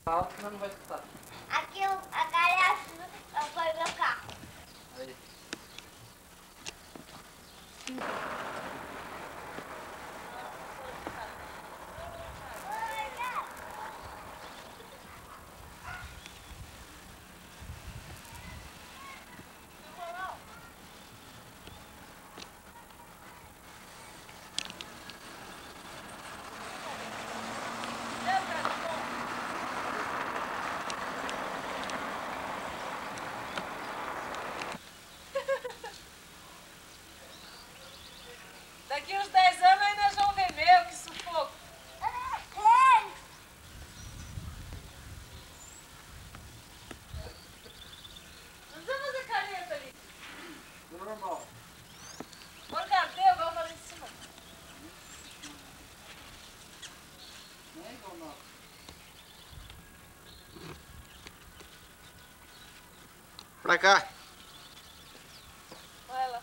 Alto, mas não vai escutar. Aqui a galera foi meu carro. Aí. Daqui uns 10 anos ainda vão ver meu, que sufoco. Não precisa fazer careta ali. Normal. Morgadeiro, igual lá em cima. Não é igual não. Pra cá. Vai lá.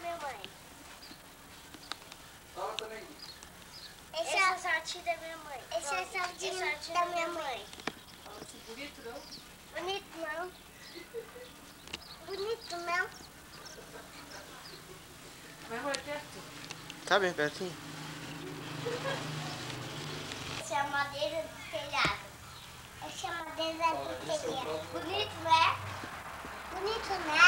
Minha mãe. Fala também. Esse é o sorte da minha mãe. Esse é o sorte da minha mãe. Fala assim, bonito, não? Bonito não. Bonito não. Mas vai perto. Tá bem pertinho. Essa é a madeira do telhado. Essa é a madeira do telhado. Bonito, né? Bonito, né?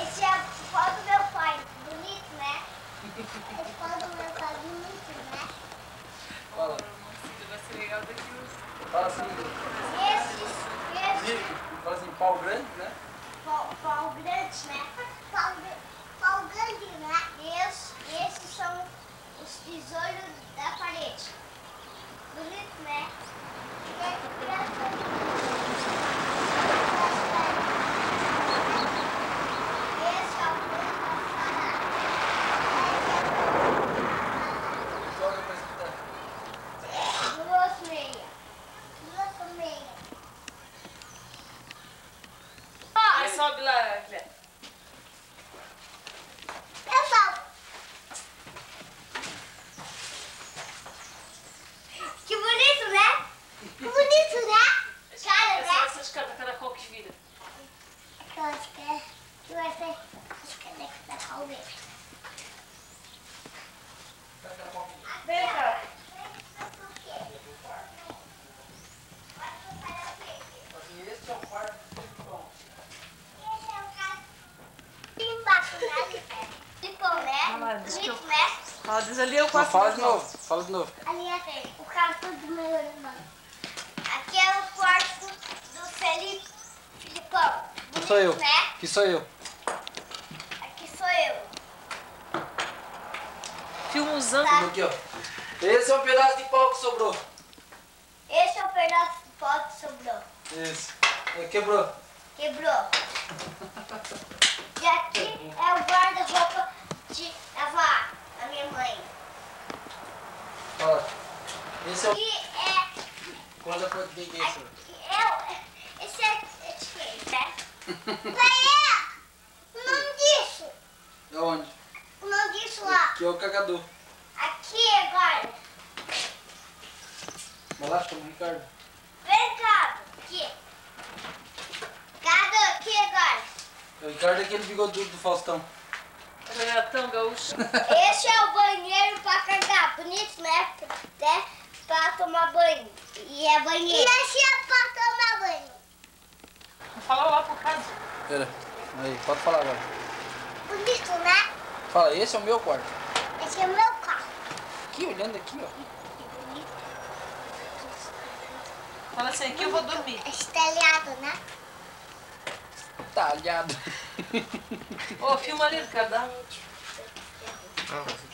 Esse é o pó do meu pai. Bonito, né? Esse pó do meu pai, bonito, né? Fala. Vai ser legal daqui uns... Fala assim. Esse Fala assim, pau grande, né? pau grande, né? Pau grande, né? Esses são os tesouros da parede. Bonito, né? Esse é o plano da parada. Joga pra escutar. Duas meias. Duas meias. Aí sobe lá, Clé. Eu salvo. Que bonito, né? Que bonito, né? Cara, né? Essas caracol que vira. Eu acho que é. Que vai ser. Acho que é da calmeira. Vem cá. Assim, esse é o quarto do pão. Esse é o cara. Embaixo, né? De pão, né? diz que Bonito, né? Ó, diz ali é o Não, quarto. fala de novo. Fala de novo. Ali é o quarto do meu irmão. Aqui é o quarto do Filipão. Bonito, Sou eu. né? Que sou eu. Aqui sou eu. Filmozão. Tá. Aqui, ó. Esse é um pedaço de pau que sobrou. Esse é o pedaço do pó que sobrou. Isso. Quebrou. Quebrou. E aqui é o guarda-roupa de lavar da minha mãe. Fala. Esse é o... E é... Quando foi que tem esse? Esse é de quem, né? Daí o nome disso. É onde? O nome disso lá. Aqui é o cagador. Aqui agora. Vai lá, chama o Ricardo. Vem cá. Aqui. Cada aqui agora. O Ricardo é aquele bigodudo do Faustão. Renatão gaúcho. Esse é o banheiro pra cagar. Bonito, né? Até pra tomar banho. E é banheiro. E esse é pra tomar banho. Fala lá pro caso. Pera. Aí, pode falar agora. Bonito, né? Fala, esse é o meu quarto. Esse é o meu carro. Aqui, olhando aqui, ó. Bonito. Fala assim, aqui eu vou dormir. Esse telhado, né? Talhado. Ô, filma ali, Ricardo.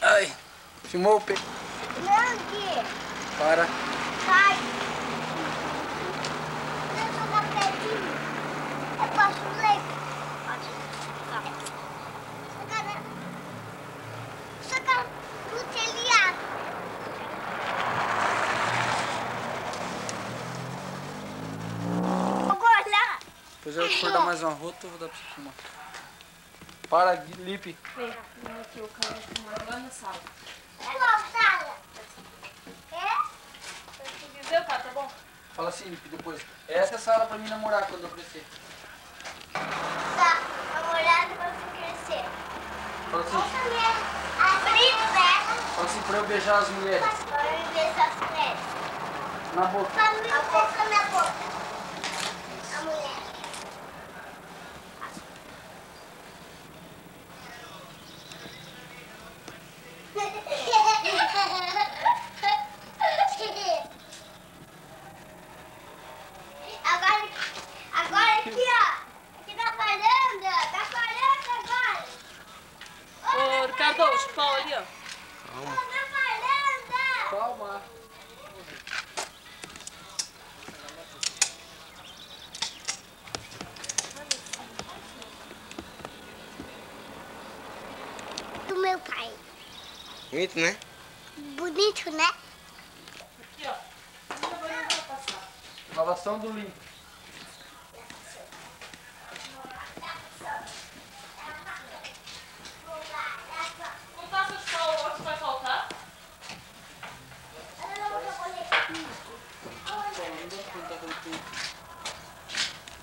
Ai, filmou o pé. Não, aqui. Para. Cai. Deixa eu jogar pertinho. Eu posso ler. Jogar no telhado. Depois eu vou dar mais uma rota, eu vou dar pra você filmar. Para, Lipe. Vem aqui, o cara vai lá na sala. Qual sala? Entendeu, pai? Tá bom? Fala assim, Lipe, depois. Essa é a sala pra mim namorar quando eu crescer. Tá, namorado pra você crescer. Fala assim, Bonito, né? fala assim pra eu beijar as mulheres. Pra eu beijar as mulheres. Na boca. A boca na boca. A mulher. Agora aqui, ó. Aqui tá falhando. Tá falhando agora. Ô, Ricardo, o chupão ali, ó. Tá falhando. Calma. Do meu pai. Bonito, né? Bonito, né? Aqui, ó. Não vai passar. Lavação do limpo. Não passa o chupão, o outro vai faltar?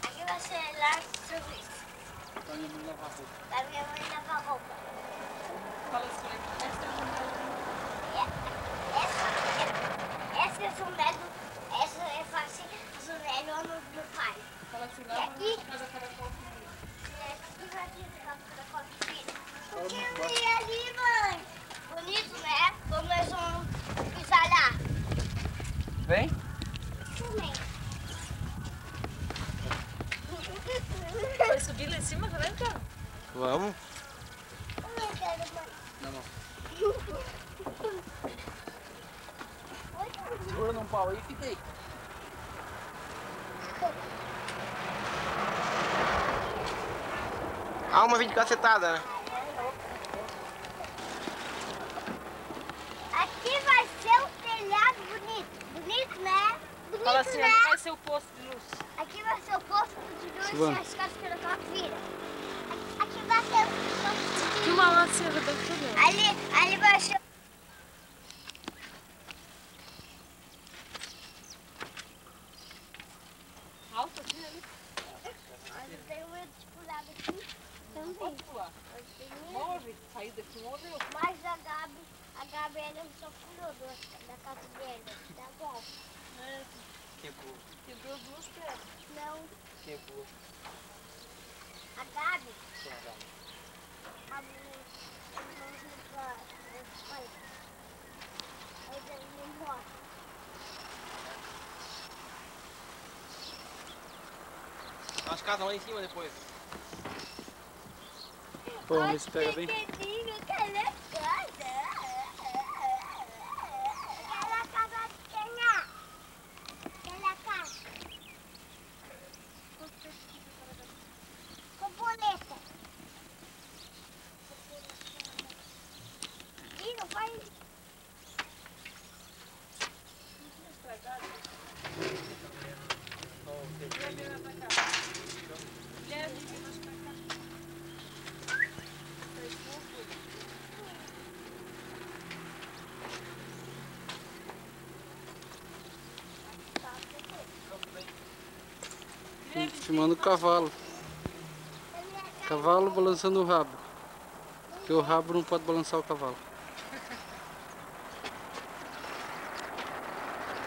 Aqui vai ser lá de serviço. Pra minha mãe lavar roupa. Pra minha mãe lavar roupa. Fala assim, Essa é o sonelo. Essa é fácil. O sonelo do meu pai. fala assim, E lava aqui? na casa caracol. Aqui vai ficar com a filha. O que eu vi ali, mãe? Bonito, né? Como nós vamos pisar lá. Vem. Também. Vai subir lá em cima também, cara? Vamos. Também quero, mãe. Na mão. Segura num pau aí e fica aí. Ah, uma vídeo cacetada, né? Aqui vai ser um telhado bonito. Bonito, né? Bonito, Fala assim, né? ali vai ser o posto de luz. Aqui vai ser o posto de luz Silvana. e as casas que eu vira. Aqui vai ser o posto de Filma lá assim, arrebenta tudo. Ali vai ser... Alto assim, ali. Eu tenho medo de pular daqui também. Pode pular. Morre. Sair daqui, morreu. Mas a Gabi ela só pulou da casa dele. Tá bom. Quebrou. Quebrou duas pernas. Não, Quebrou. a Gabi... As casas lá em cima depois. Pô, vamos ver se pega bem. Filmando o cavalo. Cavalo balançando o rabo. Porque o rabo não pode balançar o cavalo.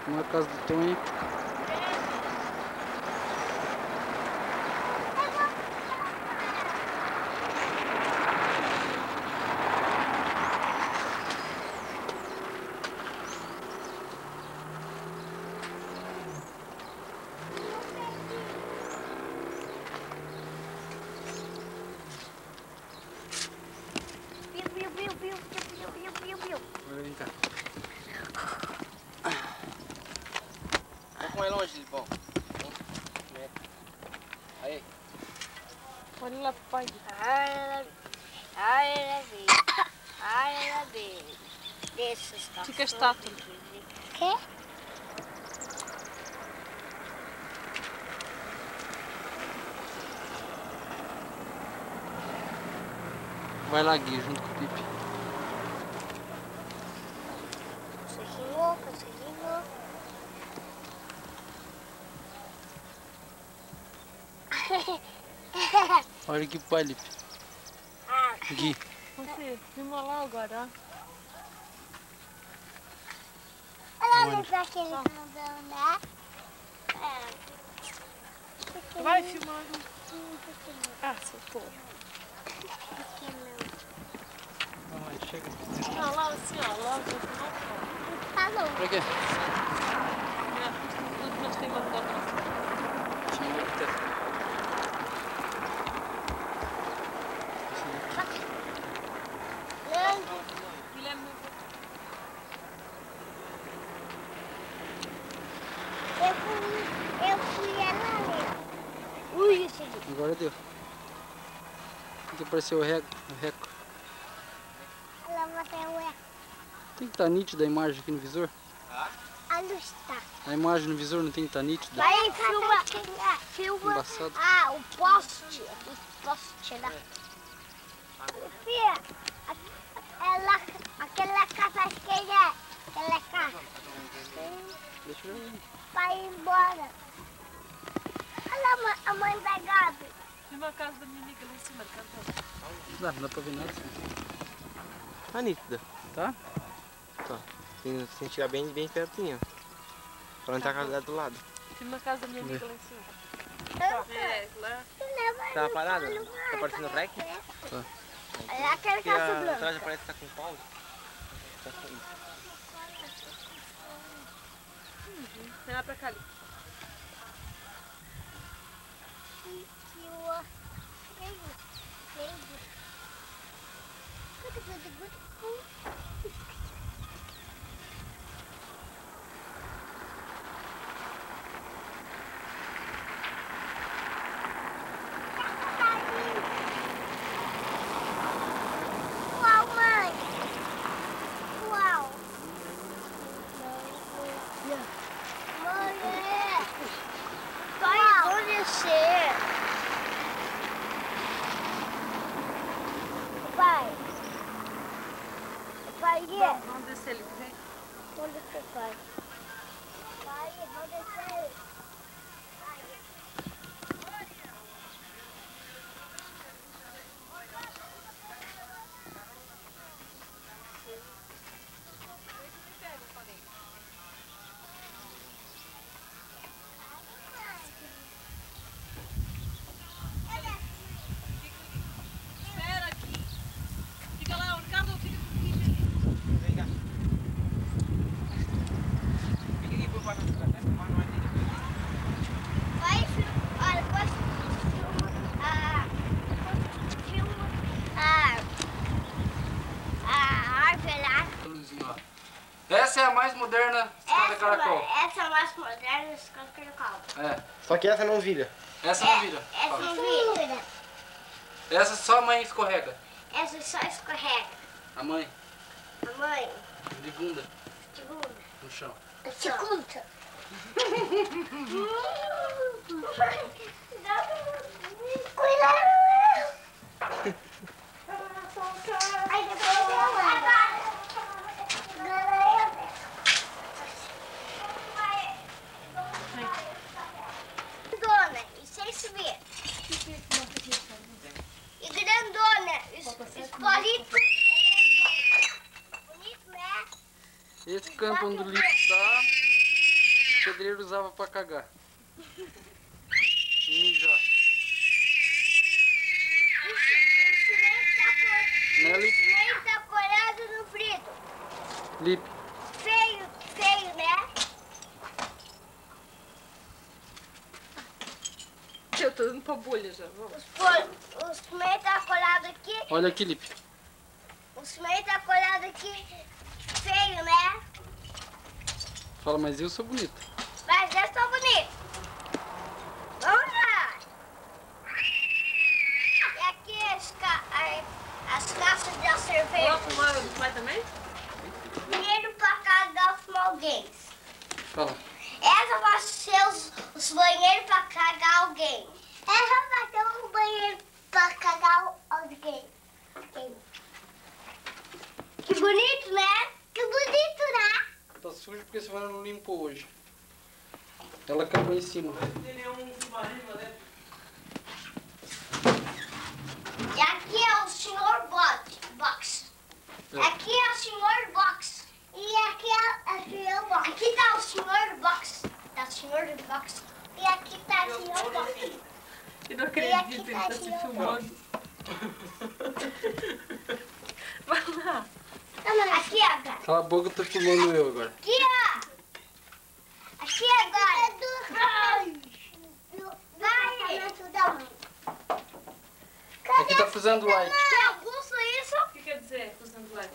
Uma casa do Tonho. Vem cá. Vai com ele longe, Lipão. Aí. Olha lá pro pai. Fica a estátua. Quê? Vai lá, Gui, junto com o Pipe. Conseguimos. Olha aqui pro pai, Lipe. Gui. Você, filma lá agora, Olha pra aquele fundão, né? ó. Vai filmando. Ah, seu porra. Chega. Não, lá assim, ó. Lá você não Tá louco. Pra quê? tudo nós temos agora. Guilherme. Eu fui ela ali. Ui, esse aqui. Agora deu. Tem que aparecer o reco. Ela bateu o eco. Tem que estar nítida a imagem aqui no visor. A luz tá. A imagem no visor não tem que estar nítida. Vai, filma. Embaçado. Ah, o poste. O poste lá. Fia, aquela casa que é. Aquela casa. Deixa eu ver. Vai embora. Olha a mãe da Gabi. Filma a casa da minha amiga lá em cima, cantando. Não dá pra ver nada. Tá nítida. Tá? Tá. Tem que chegar bem pertinho. Pra não estar a casa dela do lado. Filma a casa da minha amiga lá em cima. É, lá. Tá parada? Tá parecendo rec? Tá. Olha aquela Porque casa a branca. atrás parece que tá com pausa. Tá com isso. Vem lá pra cá, ali. Uau, mãe! Uau! Mãe, vai acontecer! Pai! Pai, Vamos descer ali, vem. onde você vai? Pai, vamos descer! Espera aqui. Fica lá, o Ricardo, fica aqui. Vem cá. Fica aqui por baixo do café. Mas não é dele. Vai, olha, depois filma a árvore lá. Luzinho, ó. Essa é a mais moderna escada caracol. Essa é a mais moderna escada caracol. É. Só que essa não vira. Essa não vira. Essa não vira. Essa só a mãe escorrega. Essa só escorrega. A mãe, A mãe, de bunda segunda. no chão. Segunda. Cuidado. Aí depois eu grandona e sem subir. E grandona, os palitos. Bonito, né? Esse campo onde o lixo tá, o pedreiro usava pra cagar. E mijar. Né, O Lipe? cimento tá colado no frito. Lipe. Feio, né? Eu tô indo pra bolha já, vamos. O cimento tá colado aqui. Olha aqui, Lipe. O cimento tá colado aqui. Feio, né? Fala, mas eu sou bonito. Mas eu sou bonito. Vamos lá. E aqui as caixas de cerveja. Vamos fumar, vai também? Dinheiro pra cagar os alguém. Fala. Essa vai ser os banheiros pra cagar alguém. Essa vai ser um banheiro pra cagar alguém. bonito, né? Que bonito, né? Tá sujo porque a Silvana não limpou hoje. Ela acabou em cima. E aqui é o senhor Box. Aqui é o senhor Box. E aqui é o senhor Box. Aqui tá o senhor Box. Tá o senhor Box. E aqui tá o senhor Box. Eu não E aqui acredito, ele tá tá o se senhor filmando. Vai lá. Aqui agora. Cala a boca, eu tô filmando eu agora. Aqui, ó. Aqui agora. Vai. Aqui tá fazendo light. Tem alguns isso? O que quer dizer, fazendo light?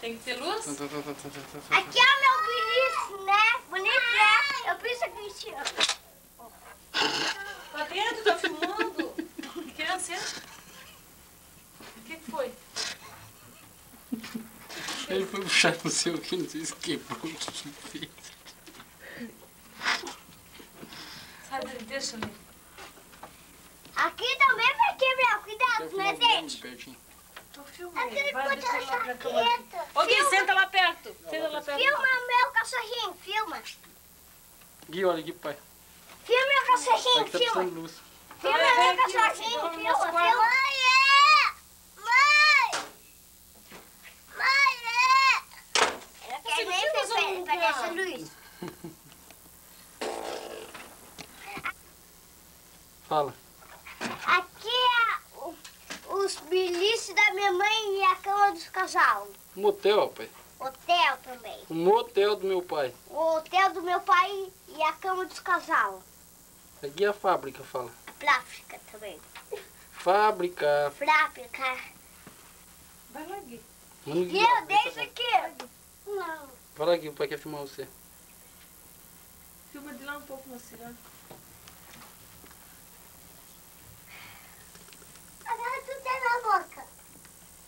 Tem que ter luz? Aqui é o meu Vinícius, né? Bonito, né? Eu penso que Cristiano. Tá dentro, tá filmando. Criança, o que foi? Ele foi puxar não sei o que, não sei se quebrou, o que fez. Sai daí, deixa ali. Aqui também vai quebrar. Cuidado, não é dente. Pertinho. Tô filmando. Aquele Vai, pode deixa lá achar pra câmera. quieto. Ô, Gui, senta lá perto. Senta lá perto. Filma meu cachorrinho, filma. Gui, olha aqui, pai. Filma meu cachorrinho, Aqui tá filma. precisando de luz. Filma Vai, meu aqui, cachorrinho, vamos filma, nós filma. quatro. Mãe, eu quero nem Você não ver para essa luz. Fala. Aqui é os bilices da minha mãe e a cama dos casal. Motel, pai. Hotel também. O motel do meu pai. O hotel do meu pai e a cama dos casal. Aqui é a fábrica, fala. Pláfica também. Fábrica. Fábrica. Vai lá, Gui. Mano, Gui, E ó, eu deixo aqui. Não. Fala aqui, o pai quer filmar você. Filma de lá um pouco, Marcelo. Agora tu tem na boca.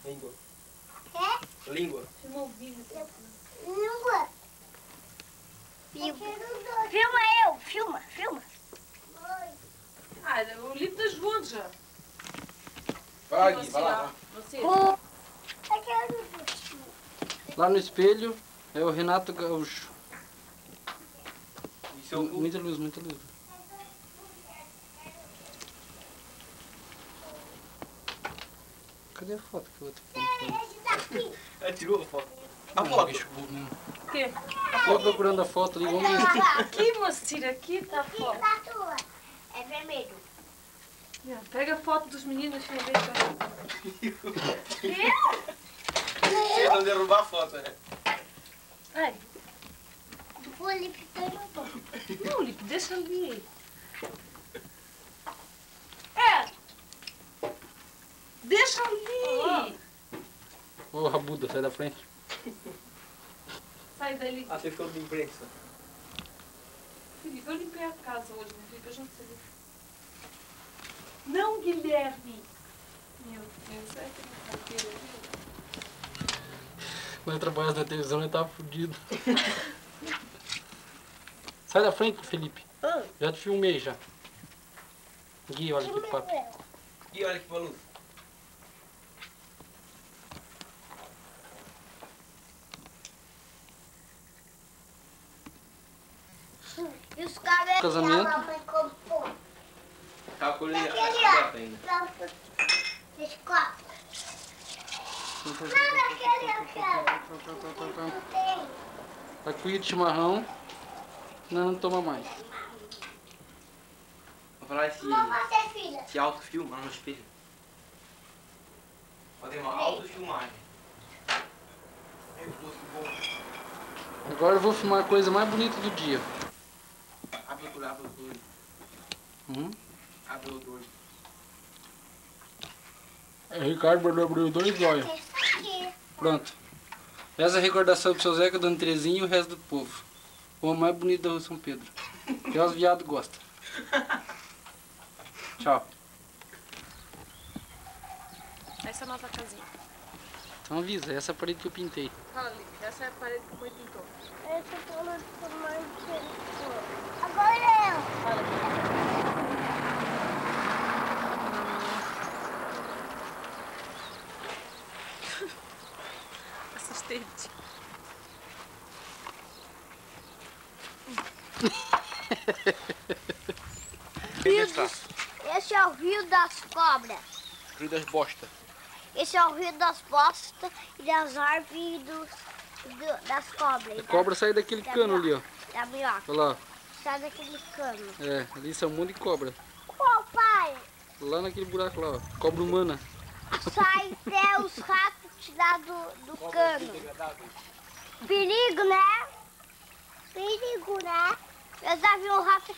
Língua. É? Língua. Filma o vídeo. Língua. Filma eu. Filma, filma. Ah, o livro das juntos já. Vai, Gui, vai lá. Você. Eu quero Lá no espelho é o Renato Gaúcho. Isso é o cu. Muita luz, muita luz. Cadê a foto que eu tô Ela tirou a foto. A falando? foto. Bicho burro mesmo. O quê? Tô procurando a foto ali, vamos ver. Aqui, mocinha, aqui tá a foto. a tua. É vermelho. Pega a foto dos meninos que ver. Vocês vão derrubar a foto, né? Ai, O Lipe tá no bom. não, Lipe, deixa ali. É. Deixa ali. Ô, Rabuda, sai da frente. Sai dali. Ah, você ficou de imprensa. Felipe, eu limpei a casa hoje, meu Felipe, eu já não sei. Não, Guilherme. Meu Deus, é que brincadeira, viu? Quando eu trabalhasse na televisão, ele tava fudido. Sai da frente, Felipe. Já te filmei já. Gui, olha que papo. Gui, olha aqui pra luz. E os cabelos Casamento. que a mamãe comprou. Tá com ele Aquele, a ainda. ó. Esse copo. Não, aquele eu quero. Não tem. Tá com de chimarrão. Não toma mais. Vou falar esse, Não, você, filha. esse autofilma no espelho. Fazer uma autofilmagem. Agora eu vou filmar a coisa mais bonita do dia. Abre o olho. Abre o olho. É Ricardo abriu dois olhos. Esse aqui. Pronto. Essa é a recordação pro seu Zeca, Dona Terezinha e o resto do povo. O homem mais bonito da Rua São Pedro. Que os viados gostam. Tchau. Essa é a nossa casinha. Então avisa, essa é a parede que eu pintei. Fala, Lipe, essa é a parede que a mãe pintou. Esse foi o mais agora eu. Fala, Gostei. Esse é o Rio das Cobras. Rio das Bosta. Esse é o Rio das Bostas e das árvores das cobras. A cobra sai daquele cano ali, ó. Da minhoca. Olha lá. Sai daquele cano. É, ali são um monte de cobra. Qual, pai? Lá naquele buraco lá, ó. Cobra humana. Sai até os ratos tirar do cano. Perigo, né? Perigo, né? Eu já vi um rato